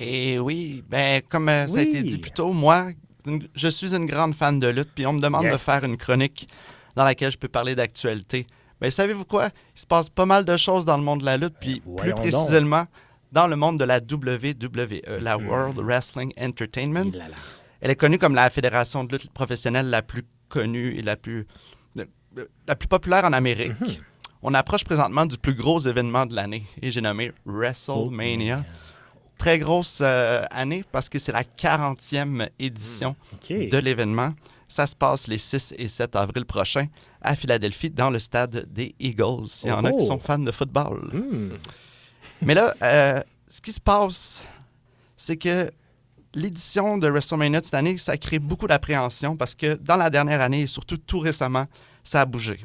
Et oui, ben comme ça a été dit plus tôt, moi, je suis une grande fan de lutte, puis on me demande de faire une chronique dans laquelle je peux parler d'actualité. Ben savez-vous quoi? Il se passe pas mal de choses dans le monde de la lutte, puis plus précisément dans le monde de la WWE, la World Wrestling Entertainment. Elle est connue comme la fédération de lutte professionnelle la plus connue et la plus populaire en Amérique. On approche présentement du plus gros événement de l'année, et j'ai nommé WrestleMania. Très grosse année parce que c'est la 40e édition de l'événement. Ça se passe les 6 et 7 avril prochains à Philadelphie, dans le stade des Eagles. Il y en a qui sont fans de football. Mais là, ce qui se passe, c'est que l'édition de WrestleMania de cette année, ça crée beaucoup d'appréhension parce que dans la dernière année et surtout tout récemment, ça a bougé.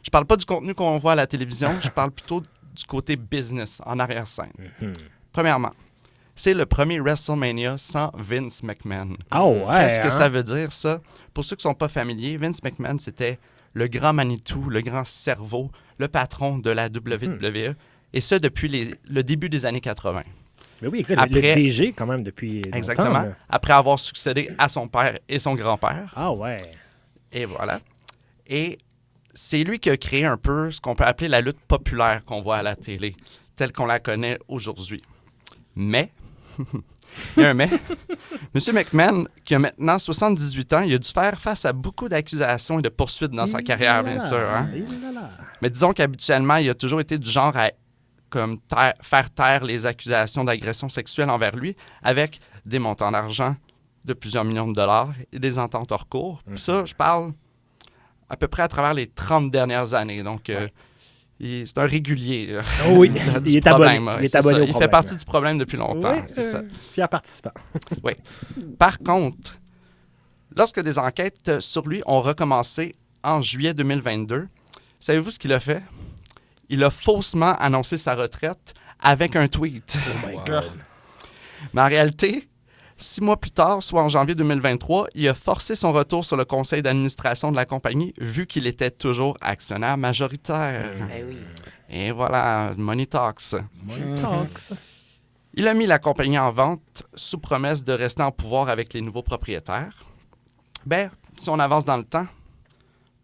Je parle pas du contenu qu'on voit à la télévision, je parle plutôt du côté business, en arrière-scène. Premièrement, c'est le premier WrestleMania sans Vince McMahon. Qu'est-ce que ça veut dire, ça? Pour ceux qui ne sont pas familiers, Vince McMahon, c'était le grand Manitou, le grand cerveau, le patron de la WWE, et ça depuis le début des années 80. Mais oui, exactement. Le DG, quand même, depuis exactement. Longtemps, après avoir succédé à son père et son grand-père. Et voilà. Et c'est lui qui a créé un peu ce qu'on peut appeler la lutte populaire qu'on voit à la télé, telle qu'on la connaît aujourd'hui. Mais, il y a un mais, M. McMahon, qui a maintenant 78 ans, il a dû faire face à beaucoup d'accusations et de poursuites dans sa carrière, bien sûr. Hein? Mais disons qu'habituellement, il a toujours été du genre à faire taire les accusations d'agression sexuelle envers lui avec des montants d'argent de plusieurs millions de dollars et des ententes hors cours. Puis ça, je parle à peu près à travers les 30 dernières années. Donc, c'est un régulier. Il est abonné. Il fait partie du problème depuis longtemps. C'est ça. Fier participant. Oui. Par contre, lorsque des enquêtes sur lui ont recommencé en juillet 2022, savez-vous ce qu'il a fait? Il a faussement annoncé sa retraite avec un tweet. Oh my God. Mais en réalité, 6 mois plus tard, soit en janvier 2023, il a forcé son retour sur le conseil d'administration de la compagnie vu qu'il était toujours actionnaire majoritaire. Et voilà, Money Talks. Money Talks. Il a mis la compagnie en vente sous promesse de rester en pouvoir avec les nouveaux propriétaires. Ben, si on avance dans le temps,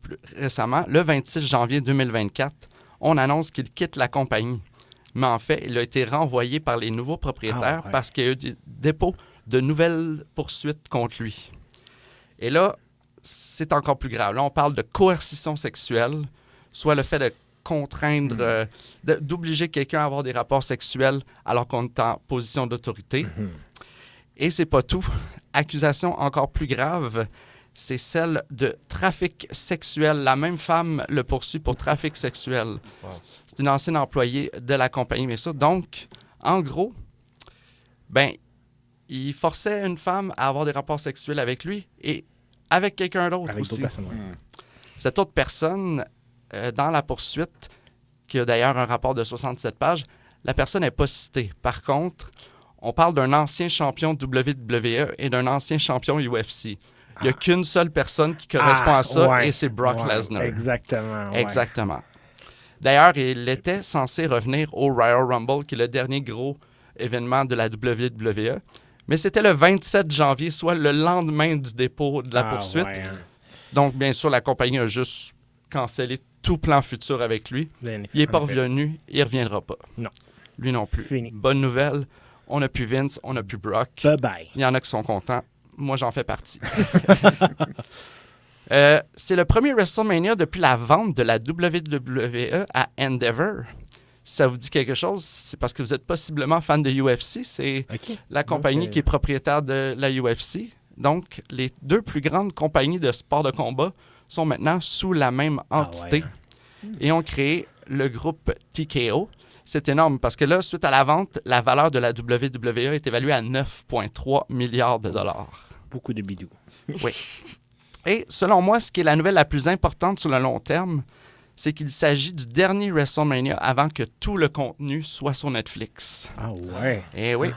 plus récemment, le 26 janvier 2024, on annonce qu'il quitte la compagnie. Mais en fait, il a été renvoyé par les nouveaux propriétaires parce qu'il y a eu des dépôts de nouvelles poursuites contre lui. Et là, c'est encore plus grave. Là, on parle de coercition sexuelle, soit le fait de contraindre, d'obliger quelqu'un à avoir des rapports sexuels alors qu'on est en position d'autorité. Et c'est pas tout. Accusation encore plus grave, c'est celle de trafic sexuel. La même femme le poursuit pour trafic sexuel. C'est une ancienne employée de la compagnie. Mais ça, donc, en gros, il forçait une femme à avoir des rapports sexuels avec lui et avec quelqu'un d'autre aussi. Cette autre personne, dans la poursuite, qui a d'ailleurs un rapport de 67 pages, la personne n'est pas citée. Par contre, on parle d'un ancien champion WWE et d'un ancien champion UFC. Il n'y a qu'une seule personne qui correspond à ça, et c'est Brock Lesnar. Exactement. Exactement. D'ailleurs, il était censé revenir au Royal Rumble, qui est le dernier gros événement de la WWE. Mais c'était le 27 janvier, soit le lendemain du dépôt de la poursuite. Donc, bien sûr, la compagnie a juste cancellé tout plan futur avec lui. Il n'est pas revenu, il ne reviendra pas. Non. Lui non plus. Fini. Bonne nouvelle, on n'a plus Vince, on n'a plus Brock. Bye-bye. Il y en a qui sont contents. Moi, j'en fais partie. C'est le premier WrestleMania depuis la vente de la WWE à Endeavor. Si ça vous dit quelque chose, c'est parce que vous êtes possiblement fan de UFC. C'est la compagnie qui est propriétaire de la UFC. Donc, les deux plus grandes compagnies de sport de combat sont maintenant sous la même entité et ont créé le groupe TKO. C'est énorme parce que là, suite à la vente, la valeur de la WWE est évaluée à 9,3 milliards de dollars. Beaucoup de bidous. Oui. Et selon moi, ce qui est la nouvelle la plus importante sur le long terme, c'est qu'il s'agit du dernier WrestleMania avant que tout le contenu soit sur Netflix. Ah ouais? Eh oui.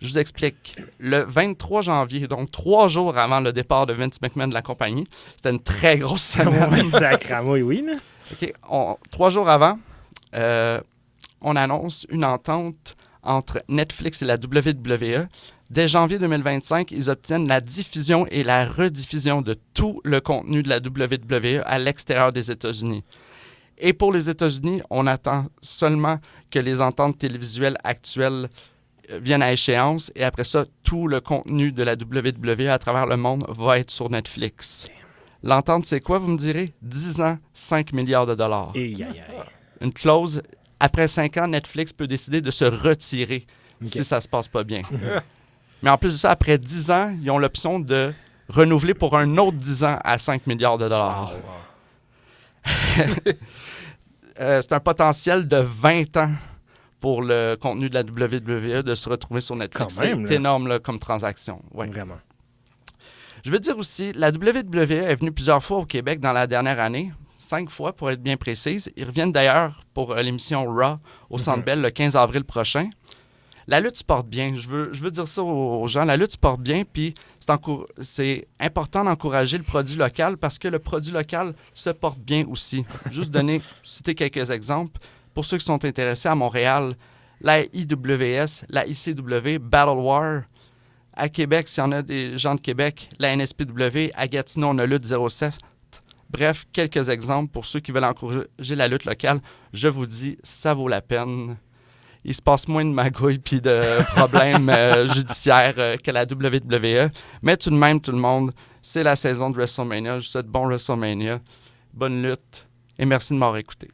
Je vous explique. Le 23 janvier, donc 3 jours avant le départ de Vince McMahon de la compagnie, c'était une très grosse semaine. Sacrément, oui. OK. 3 jours avant, on annonce une entente entre Netflix et la WWE. Dès janvier 2025, ils obtiennent la diffusion et la rediffusion de tout le contenu de la WWE à l'extérieur des États-Unis. Et pour les États-Unis, on attend seulement que les ententes télévisuelles actuelles viennent à échéance. Et après ça, tout le contenu de la WWE à travers le monde va être sur Netflix. L'entente, c'est quoi, vous me direz? 10 ans, 5 milliards de dollars. Une clause, après 5 ans, Netflix peut décider de se retirer si ça se passe pas bien. Mais en plus de ça, après 10 ans, ils ont l'option de renouveler pour un autre 10 ans à 5 milliards de dollars. C'est un potentiel de 20 ans pour le contenu de la WWE de se retrouver sur Netflix. C'est énorme là, comme transaction. Ouais. Vraiment. Je veux dire aussi, la WWE est venue plusieurs fois au Québec dans la dernière année. 5 fois, pour être bien précise. Ils reviennent d'ailleurs pour l'émission Raw au Centre Bell le 15 avril prochain. La lutte se porte bien. Je veux dire ça aux gens. La lutte se porte bien, puis c'est important d'encourager le produit local parce que le produit local se porte bien aussi. Juste citer quelques exemples. Pour ceux qui sont intéressés à Montréal, la IWS, la ICW, Battle War. À Québec, s'il y en a des gens de Québec, la NSPW. À Gatineau, on a Lutte 07. Bref, quelques exemples pour ceux qui veulent encourager la lutte locale. Je vous dis, ça vaut la peine. Il se passe moins de magouilles puis de problèmes judiciaires que la WWE. Mais tout de même, tout le monde, c'est la saison de WrestleMania. Je vous souhaite bon WrestleMania, bonne lutte et merci de m'avoir écouté.